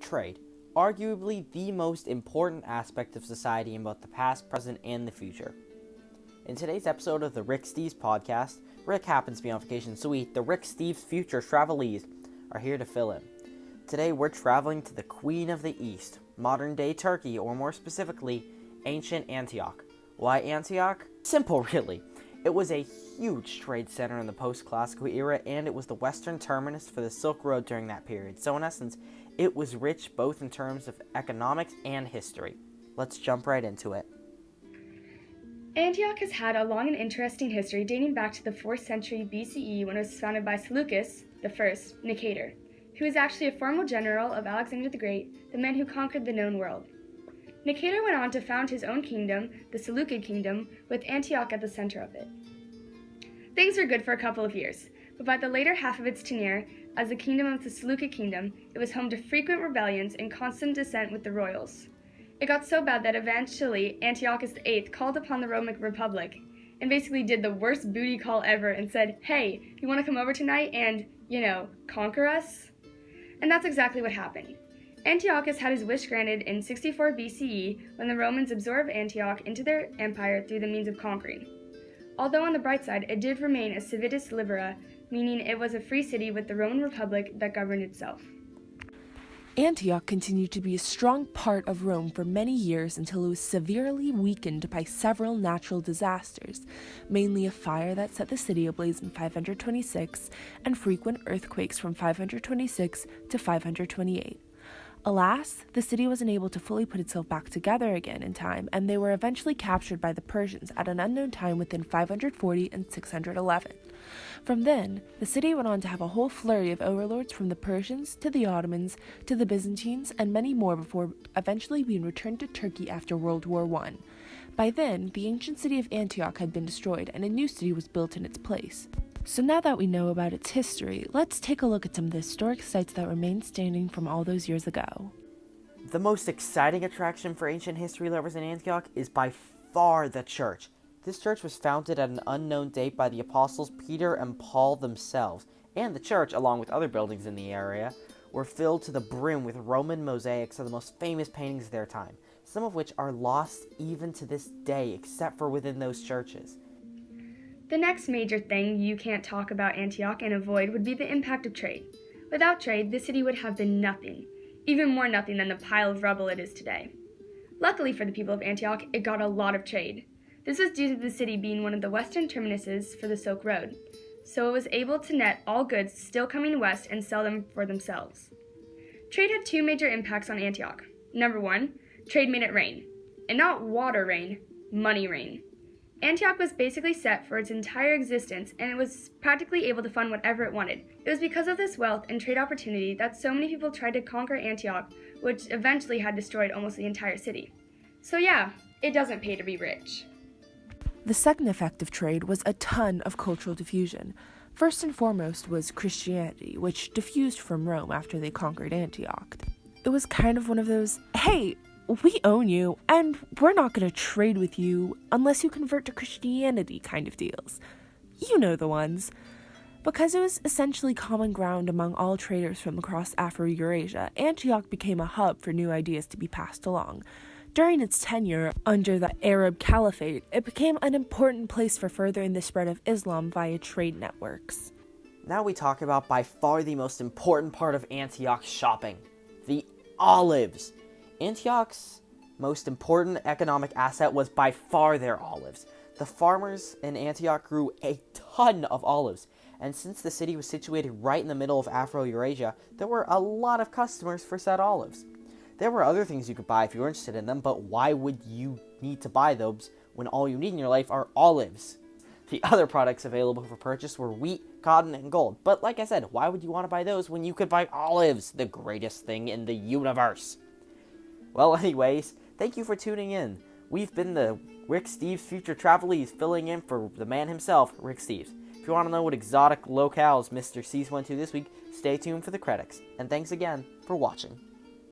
Trade, arguably the most important aspect of society in both the past, present, and the future. In today's episode of the Rick Steves podcast, Rick happens to be on vacation, so the Rick Steves future travelees are here to fill in. Today we're traveling to the Queen of the East, modern-day Turkey, or more specifically, ancient Antioch. Why Antioch? Simple, really. It was a huge trade center in the post-classical era, and it was the western terminus for the Silk Road during that period. So in essence, it was rich both in terms of economics and history. Let's jump right into it. Antioch has had a long and interesting history dating back to the 4th century BCE when it was founded by Seleucus I Nicator, who was actually a former general of Alexander the Great, the man who conquered the known world. Nicator went on to found his own kingdom, the Seleucid Kingdom, with Antioch at the center of it. Things were good for a couple of years, but by the later half of its tenure as the kingdom of the Seleucid Kingdom, it was home to frequent rebellions and constant dissent with the royals. It got so bad that eventually Antiochus VIII called upon the Roman Republic and basically did the worst booty call ever and said, "Hey, you want to come over tonight and, conquer us?" And that's exactly what happened. Antiochus had his wish granted in 64 BCE when the Romans absorbed Antioch into their empire through the means of conquering. Although on the bright side, it did remain a civitas libera, meaning it was a free city with the Roman Republic that governed itself. Antioch continued to be a strong part of Rome for many years until it was severely weakened by several natural disasters, mainly a fire that set the city ablaze in 526 and frequent earthquakes from 526 to 528. Alas, the city wasn't able to fully put itself back together again in time, and they were eventually captured by the Persians at an unknown time within 540 and 611. From then, the city went on to have a whole flurry of overlords from the Persians to the Ottomans to the Byzantines and many more before eventually being returned to Turkey after World War I. By then, the ancient city of Antioch had been destroyed and a new city was built in its place. So now that we know about its history, let's take a look at some of the historic sites that remain standing from all those years ago. The most exciting attraction for ancient history lovers in Antioch is by far the church. This church was founded at an unknown date by the apostles Peter and Paul themselves, and the church, along with other buildings in the area, were filled to the brim with Roman mosaics of the most famous paintings of their time, some of which are lost even to this day except for within those churches. The next major thing you can't talk about Antioch and avoid would be the impact of trade. Without trade, the city would have been nothing, even more nothing than the pile of rubble it is today. Luckily for the people of Antioch, it got a lot of trade. This was due to the city being one of the western terminuses for the Silk Road, so it was able to net all goods still coming west and sell them for themselves. Trade had two major impacts on Antioch. Number one, trade made it rain. And not water rain, money rain. Antioch was basically set for its entire existence, and it was practically able to fund whatever it wanted. It was because of this wealth and trade opportunity that so many people tried to conquer Antioch, which eventually had destroyed almost the entire city. So yeah, it doesn't pay to be rich. The second effect of trade was a ton of cultural diffusion. First and foremost was Christianity, which diffused from Rome after they conquered Antioch. It was kind of one of those, hey, we own you, and we're not going to trade with you unless you convert to Christianity kind of deals. You know the ones. Because it was essentially common ground among all traders from across Afro-Eurasia, Antioch became a hub for new ideas to be passed along. During its tenure under the Arab Caliphate, it became an important place for furthering the spread of Islam via trade networks. Now we talk about by far the most important part of Antioch's shopping, the olives. Antioch's most important economic asset was by far their olives. The farmers in Antioch grew a ton of olives, and since the city was situated right in the middle of Afro-Eurasia, there were a lot of customers for said olives. There were other things you could buy if you were interested in them, but why would you need to buy those when all you need in your life are olives? The other products available for purchase were wheat, cotton, and gold. But like I said, why would you want to buy those when you could buy olives, the greatest thing in the universe? Well, anyways, thank you for tuning in. We've been the Rick Steves future travelees filling in for the man himself, Rick Steves. If you want to know what exotic locales Mr. C's went to this week, stay tuned for the credits. And thanks again for watching.